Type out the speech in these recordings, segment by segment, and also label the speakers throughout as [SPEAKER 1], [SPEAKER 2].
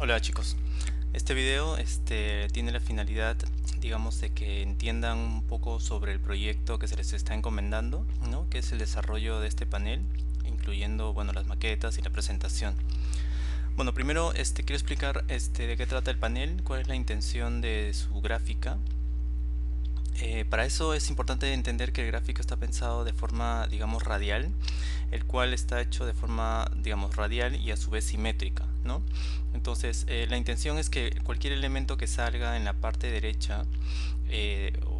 [SPEAKER 1] Hola chicos, este video tiene la finalidad, digamos, de que entiendan un poco sobre el proyecto que se les está encomendando, ¿no? Que es el desarrollo de este panel, incluyendo, bueno, las maquetas y la presentación. Bueno, primero quiero explicar de qué trata el panel, cuál es la intención de su gráfica. Para eso es importante entender que el gráfico está pensado de forma, digamos, radial, el cual está hecho de forma, digamos, radial y a su vez simétrica, ¿no? Entonces, la intención es que cualquier elemento que salga en la parte derecha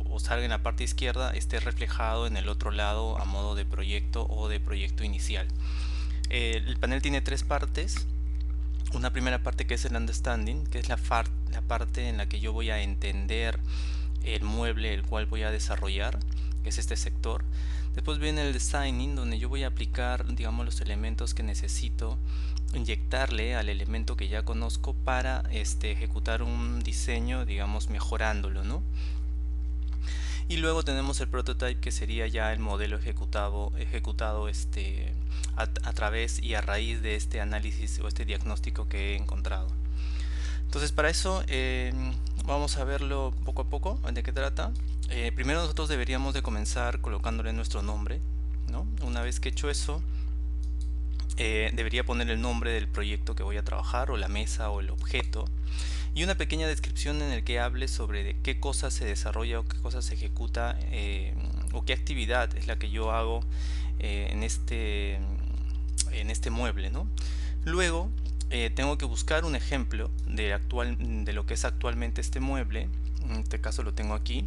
[SPEAKER 1] o salga en la parte izquierda esté reflejado en el otro lado a modo de proyecto o de proyecto inicial. El panel tiene tres partes. Una primera parte que es el understanding, que es la parte en la que yo voy a entender el mueble el cual voy a desarrollar, que es este sector. Después viene el designing, donde yo voy a aplicar, digamos, los elementos que necesito inyectarle al elemento que ya conozco para ejecutar un diseño, digamos, mejorándolo, ¿no? Y luego tenemos el prototype, que sería ya el modelo ejecutado a través y a raíz de este análisis o este diagnóstico que he encontrado. Entonces, para eso vamos a verlo poco a poco de qué trata. Primero nosotros deberíamos de comenzar colocándole nuestro nombre, ¿no? Una vez que he hecho eso, debería poner el nombre del proyecto que voy a trabajar, o la mesa, o el objeto, y una pequeña descripción en el que hable sobre de qué cosa se desarrolla o qué cosa se ejecuta, o qué actividad es la que yo hago en este mueble, ¿no? Luego tengo que buscar un ejemplo de lo que es actualmente este mueble. En este caso lo tengo aquí.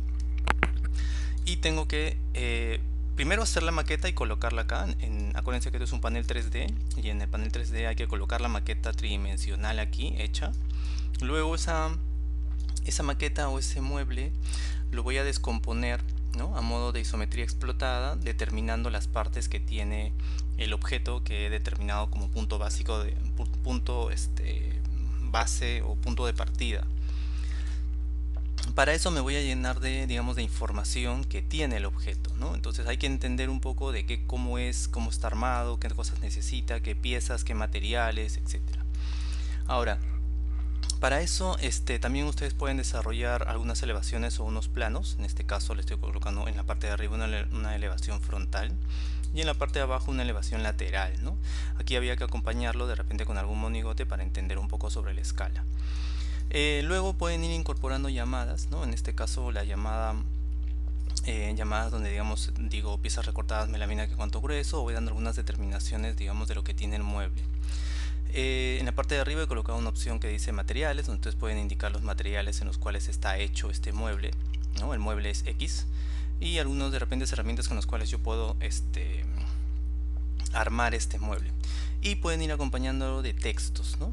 [SPEAKER 1] Y tengo que primero hacer la maqueta y colocarla acá. Acuérdense que esto es un panel 3D, y en el panel 3D hay que colocar la maqueta tridimensional aquí hecha. Luego esa maqueta o ese mueble lo voy a descomponer, ¿no? A modo de isometría explotada, determinando las partes que tiene el objeto que he determinado como punto básico, punto base o punto de partida. Para eso me voy a llenar de, digamos, de información que tiene el objeto, ¿no? Entonces hay que entender un poco de cómo está armado, qué cosas necesita, qué piezas, qué materiales, etcétera. Ahora, para eso también ustedes pueden desarrollar algunas elevaciones o unos planos. En este caso le estoy colocando en la parte de arriba una elevación frontal y en la parte de abajo una elevación lateral, ¿no? Aquí había que acompañarlo de repente con algún monigote para entender un poco sobre la escala. Luego pueden ir incorporando llamadas, ¿no? En este caso la llamadas donde digo piezas recortadas, melamina que cuánto grueso, o voy dando algunas determinaciones, digamos, de lo que tiene el mueble. En la parte de arriba he colocado una opción que dice materiales, donde ustedes pueden indicar los materiales en los cuales está hecho este mueble, ¿no? El mueble es X, y algunos de repente herramientas con las cuales yo puedo armar este mueble. Y pueden ir acompañándolo de textos, ¿no?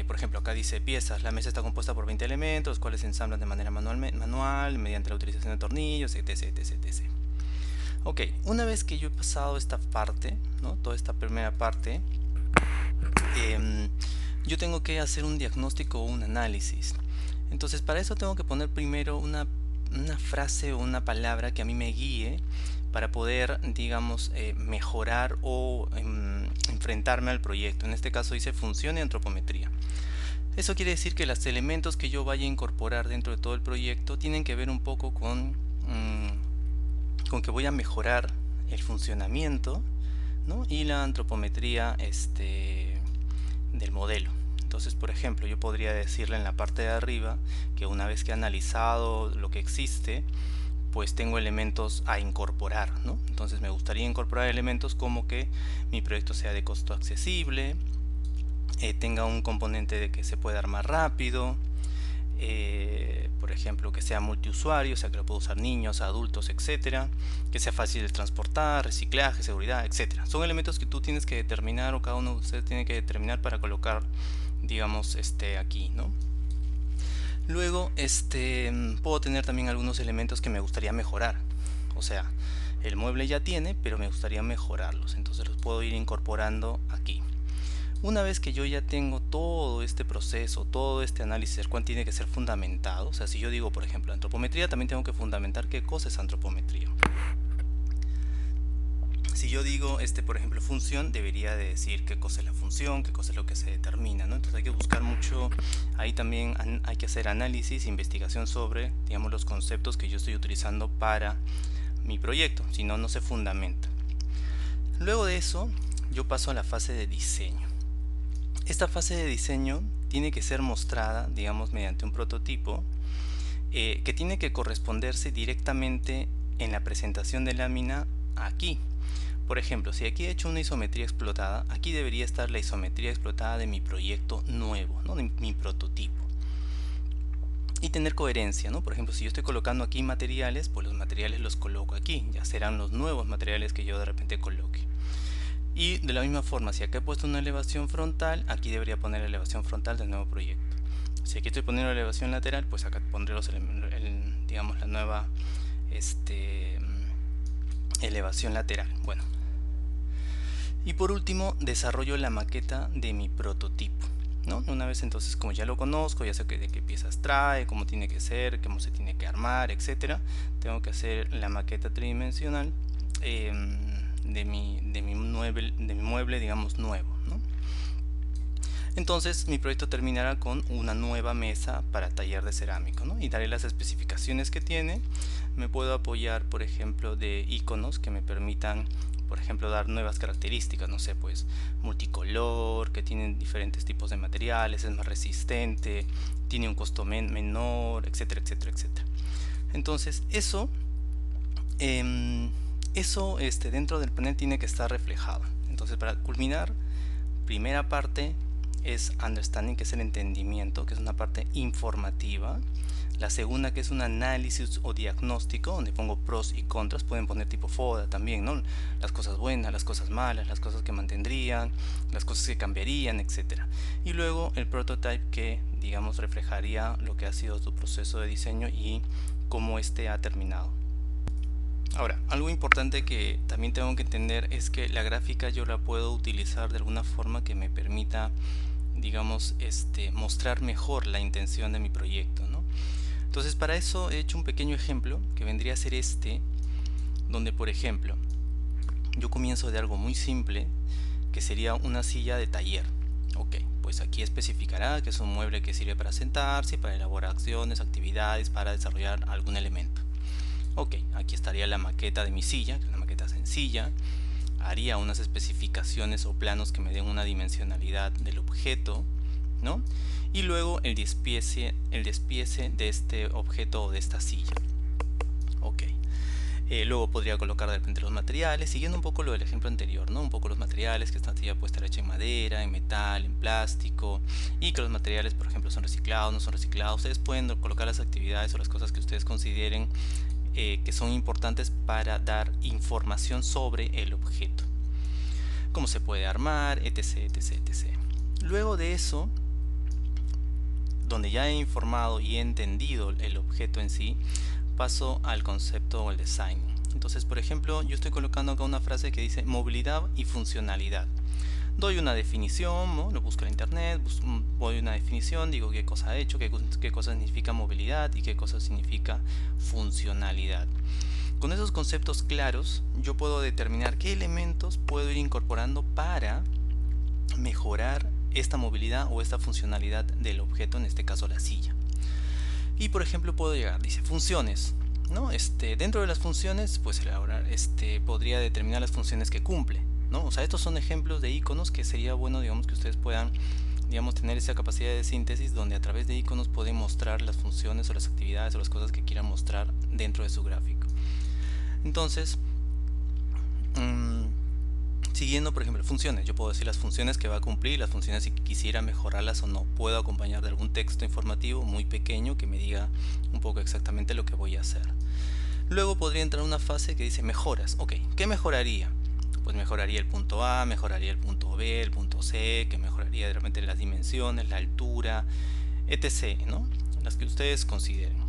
[SPEAKER 1] Por ejemplo, acá dice piezas. La mesa está compuesta por 20 elementos, los cuales se ensamblan de manera manual mediante la utilización de tornillos, etc. Ok, una vez que yo he pasado esta parte, ¿no? Toda esta primera parte, yo tengo que hacer un diagnóstico o un análisis. Entonces, para eso tengo que poner primero una frase o una palabra que a mí me guíe para poder, digamos, mejorar o enfrentarme al proyecto. En este caso dice función y antropometría. Eso quiere decir que los elementos que yo vaya a incorporar dentro de todo el proyecto tienen que ver un poco con que voy a mejorar el funcionamiento, ¿no? Y la antropometría del modelo. Entonces, por ejemplo, yo podría decirle en la parte de arriba que una vez que he analizado lo que existe, pues tengo elementos a incorporar, ¿no? Entonces me gustaría incorporar elementos como que mi proyecto sea de costo accesible, tenga un componente de que se pueda armar rápido, por ejemplo, que sea multiusuario, o sea que lo puedo usar niños, adultos, etcétera, que sea fácil de transportar, reciclaje, seguridad, etcétera. Son elementos que tú tienes que determinar, o cada uno de ustedes tiene que determinar para colocar, digamos, aquí, ¿no? Luego, puedo tener también algunos elementos que me gustaría mejorar. O sea, el mueble ya tiene, pero me gustaría mejorarlos. Entonces los puedo ir incorporando aquí. Una vez que yo ya tengo todo este proceso, todo este análisis, el cual tiene que ser fundamentado. O sea, si yo digo, por ejemplo, antropometría, también tengo que fundamentar qué cosa es antropometría. si yo digo, por ejemplo, función, debería de decir qué cosa es la función, qué cosa es lo que se determina, ¿no? Entonces hay que buscar mucho, ahí también hay que hacer análisis, investigación sobre, digamos, los conceptos que yo estoy utilizando para mi proyecto, si no, no se fundamenta. Luego de eso, yo paso a la fase de diseño. Esta fase de diseño tiene que ser mostrada, digamos, mediante un prototipo que tiene que corresponderse directamente en la presentación de lámina aquí. Por ejemplo, si aquí he hecho una isometría explotada, aquí debería estar la isometría explotada de mi proyecto nuevo, ¿no? De mi prototipo. Y tener coherencia, ¿no? Por ejemplo, si yo estoy colocando aquí materiales, pues los materiales los coloco aquí, ya serán los nuevos materiales que yo de repente coloque. Y de la misma forma, si acá he puesto una elevación frontal, aquí debería poner la elevación frontal del nuevo proyecto. Si aquí estoy poniendo la elevación lateral, pues acá pondré digamos, la nueva elevación lateral. Bueno. Y por último, desarrollo la maqueta de mi prototipo, ¿no? Una vez entonces, como ya lo conozco, ya sé de qué piezas trae, cómo tiene que ser, cómo se tiene que armar, etcétera, tengo que hacer la maqueta tridimensional de mi mueble, digamos, nuevo, ¿no? Entonces mi proyecto terminará con una nueva mesa para taller de cerámico, ¿no? Y daré las especificaciones que tiene. Me puedo apoyar, por ejemplo, de iconos que me permitan, por ejemplo, dar nuevas características, no sé, pues multicolor, que tienen diferentes tipos de materiales, es más resistente, tiene un costo menor, etcétera, etcétera, etcétera. Entonces eso dentro del panel tiene que estar reflejado. Entonces, para culminar, primera parte es understanding, que es el entendimiento, que es una parte informativa. La segunda, que es un análisis o diagnóstico, donde pongo pros y contras. Pueden poner tipo FODA también, ¿no? Las cosas buenas, las cosas malas, las cosas que mantendrían, las cosas que cambiarían, etcétera. Y luego el prototype, que digamos reflejaría lo que ha sido tu proceso de diseño y cómo este ha terminado. Ahora, algo importante que también tengo que entender es que la gráfica yo la puedo utilizar de alguna forma que me permita, digamos, mostrar mejor la intención de mi proyecto, ¿no? Entonces, para eso he hecho un pequeño ejemplo que vendría a ser donde, por ejemplo, yo comienzo de algo muy simple, que sería una silla de taller. Ok, pues aquí especificará que es un mueble que sirve para sentarse, para elaborar acciones, actividades, para desarrollar algún elemento. Ok, aquí estaría la maqueta de mi silla, que es una maqueta sencilla. Haría unas especificaciones o planos que me den una dimensionalidad del objeto, ¿no? Y luego el despiece de este objeto o de esta silla. Ok. Luego podría colocar de repente los materiales, siguiendo un poco lo del ejemplo anterior, ¿no? Un poco los materiales, que esta silla puede estar hecha en madera, en metal, en plástico, y que los materiales, por ejemplo, son reciclados, no son reciclados. Ustedes pueden colocar las actividades o las cosas que ustedes consideren que son importantes para dar información sobre el objeto, cómo se puede armar, etc, etc, etc. Luego de eso, donde ya he informado y he entendido el objeto en sí, paso al concepto o el design. Entonces, por ejemplo, yo estoy colocando acá una frase que dice movilidad y funcionalidad. Doy una definición, ¿no? Lo busco en internet, doy una definición, digo qué cosa ha hecho, qué cosa significa movilidad y qué cosa significa funcionalidad. Con esos conceptos claros, yo puedo determinar qué elementos puedo ir incorporando para mejorar esta movilidad o esta funcionalidad del objeto, en este caso la silla. Y por ejemplo puedo llegar, dice funciones, ¿no? Dentro de las funciones, pues elaborar, podría determinar las funciones que cumple, ¿no? O sea, estos son ejemplos de iconos que sería bueno, digamos, que ustedes puedan, digamos, tener esa capacidad de síntesis donde a través de iconos pueden mostrar las funciones o las actividades o las cosas que quieran mostrar dentro de su gráfico. Entonces, siguiendo, por ejemplo, funciones, yo puedo decir las funciones que va a cumplir, las funciones si quisiera mejorarlas o no. Puedo acompañar de algún texto informativo muy pequeño que me diga un poco exactamente lo que voy a hacer. Luego podría entrar una fase que dice mejoras. Ok, ¿qué mejoraría? Pues mejoraría el punto A, mejoraría el punto B, el punto C, que mejoraría de repente las dimensiones, la altura, etc, ¿no? Las que ustedes consideren.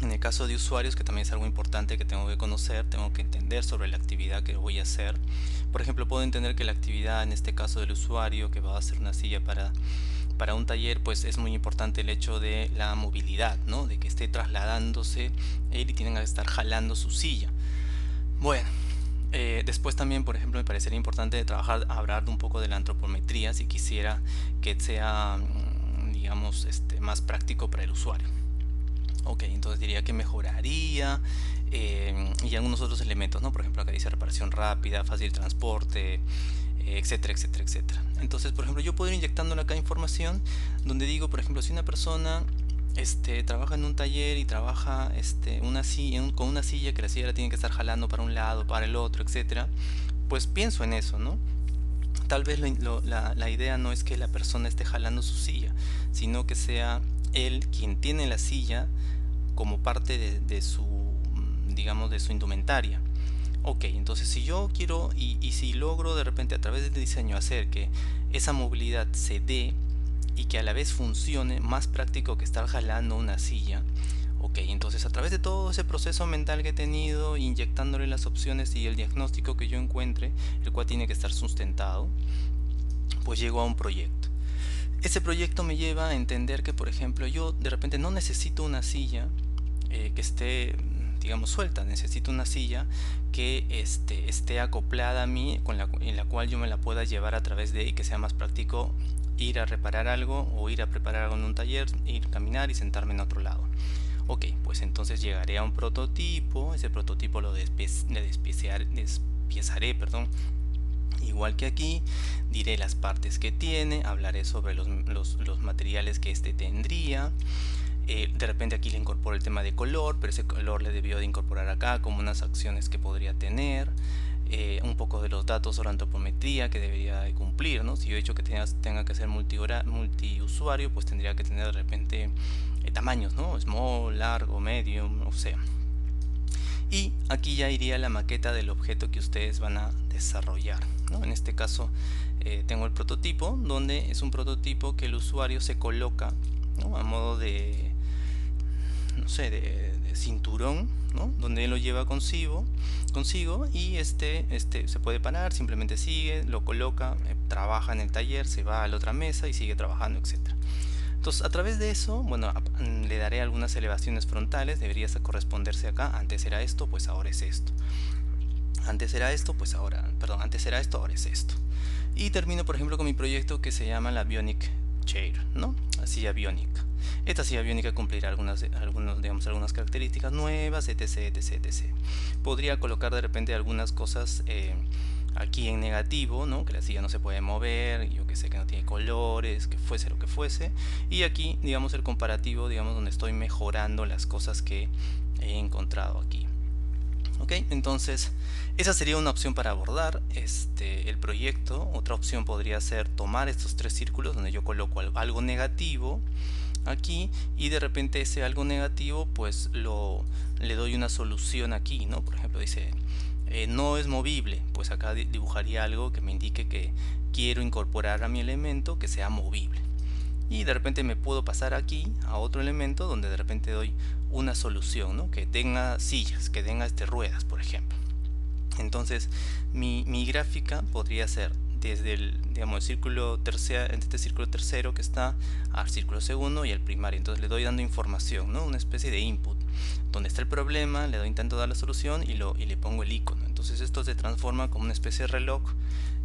[SPEAKER 1] En el caso de usuarios, que también es algo importante que tengo que conocer, tengo que entender sobre la actividad que voy a hacer. Por ejemplo, puedo entender que la actividad, en este caso del usuario, que va a hacer una silla para un taller, pues es muy importante el hecho de la movilidad, ¿no? De que esté trasladándose él y tienen que estar jalando su silla. Bueno, Después también, por ejemplo, me parecería importante hablar un poco de la antropometría si quisiera que sea, digamos, más práctico para el usuario. Ok, entonces diría que mejoraría y algunos otros elementos, ¿no? Por ejemplo, acá dice reparación rápida, fácil transporte, etcétera, etcétera, etcétera. Entonces, por ejemplo, yo puedo ir inyectándole acá información donde digo, por ejemplo, si una persona trabaja en un taller y trabaja con una silla que la silla la tiene que estar jalando para un lado, para el otro, etcétera, pues pienso en eso, ¿no? Tal vez la idea no es que la persona esté jalando su silla, sino que sea él quien tiene la silla como parte de su, digamos, de su indumentaria. Ok, entonces si yo quiero y si logro de repente a través del diseño hacer que esa movilidad se dé y que a la vez funcione, más práctico que estar jalando una silla. Ok, entonces a través de todo ese proceso mental que he tenido, inyectándole las opciones y el diagnóstico que yo encuentre, el cual tiene que estar sustentado, pues llego a un proyecto. Ese proyecto me lleva a entender que, por ejemplo, yo de repente no necesito una silla que esté, digamos, suelta. Necesito una silla que esté acoplada a mí, en la cual yo me la pueda llevar a través de y que sea más práctico ir a reparar algo o ir a preparar algo en un taller, ir a caminar y sentarme en otro lado. Ok, pues entonces llegaré a un prototipo. Ese prototipo lo despiezaré, perdón. Igual que aquí, diré las partes que tiene, hablaré sobre los materiales que tendría. De repente aquí le incorporo el tema de color, pero ese color le debió de incorporar acá como unas acciones que podría tener. Un poco de los datos sobre antropometría que debería de cumplir, ¿no? Si yo he dicho que tenga que ser multiusuario, pues tendría que tener de repente tamaños, ¿no? Small, largo, medium, o sea. Y aquí ya iría la maqueta del objeto que ustedes van a desarrollar, ¿no? En este caso tengo el prototipo, donde es un prototipo que el usuario se coloca, ¿no? A modo de, no sé, de cinturón, ¿no? Donde él lo lleva consigo y se puede parar, simplemente sigue, lo coloca, trabaja en el taller, se va a la otra mesa y sigue trabajando, etcétera. Entonces, a través de eso, bueno, le daré algunas elevaciones frontales, debería corresponderse acá. Antes era esto, pues ahora es esto. Antes era esto, pues ahora, perdón, antes era esto, ahora es esto. Y termino, por ejemplo, con mi proyecto que se llama la Bionic Chair, ¿no? La silla biónica. Esta silla biónica cumplirá algunas características nuevas, etc, etc, etc. Podría colocar de repente algunas cosas aquí en negativo, ¿no? Que la silla no se puede mover, yo que sé, que no tiene colores, que fuese lo que fuese. Y aquí, digamos, el comparativo, digamos, donde estoy mejorando las cosas que he encontrado aquí. Ok, entonces esa sería una opción para abordar el proyecto. Otra opción podría ser tomar estos tres círculos donde yo coloco algo negativo aquí y de repente ese algo negativo pues le doy una solución aquí, ¿no? Por ejemplo dice no es movible, pues acá dibujaría algo que me indique que quiero incorporar a mi elemento que sea movible. Y de repente me puedo pasar aquí a otro elemento donde de repente doy una solución, ¿no? Que tenga sillas, que tenga ruedas, por ejemplo. Entonces mi gráfica podría ser desde el círculo tercero, este círculo tercero que está al círculo segundo y al primario. Entonces le doy dando información, ¿no? Una especie de input. Donde está el problema, le doy intento dar la solución y le pongo el icono. Entonces esto se transforma como una especie de reloj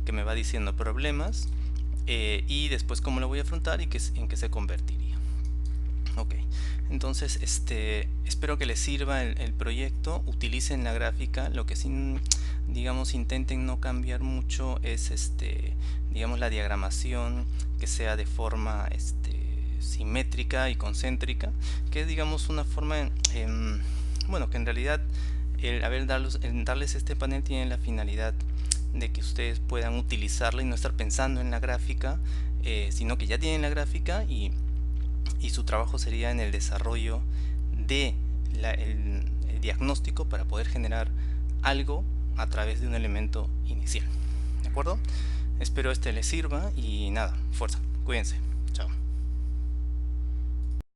[SPEAKER 1] que me va diciendo problemas y después cómo lo voy a afrontar y en qué se convertiría. Ok, entonces espero que les sirva el proyecto. Utilicen la gráfica. Lo que sí, digamos, intenten no cambiar mucho es digamos, la diagramación, que sea de forma simétrica y concéntrica, que es, digamos, una forma bueno, que en realidad el darles este panel tiene la finalidad de que ustedes puedan utilizarla y no estar pensando en la gráfica, sino que ya tienen la gráfica y su trabajo sería en el desarrollo de el diagnóstico para poder generar algo a través de un elemento inicial. ¿De acuerdo? Espero les sirva y nada, fuerza, cuídense, chao.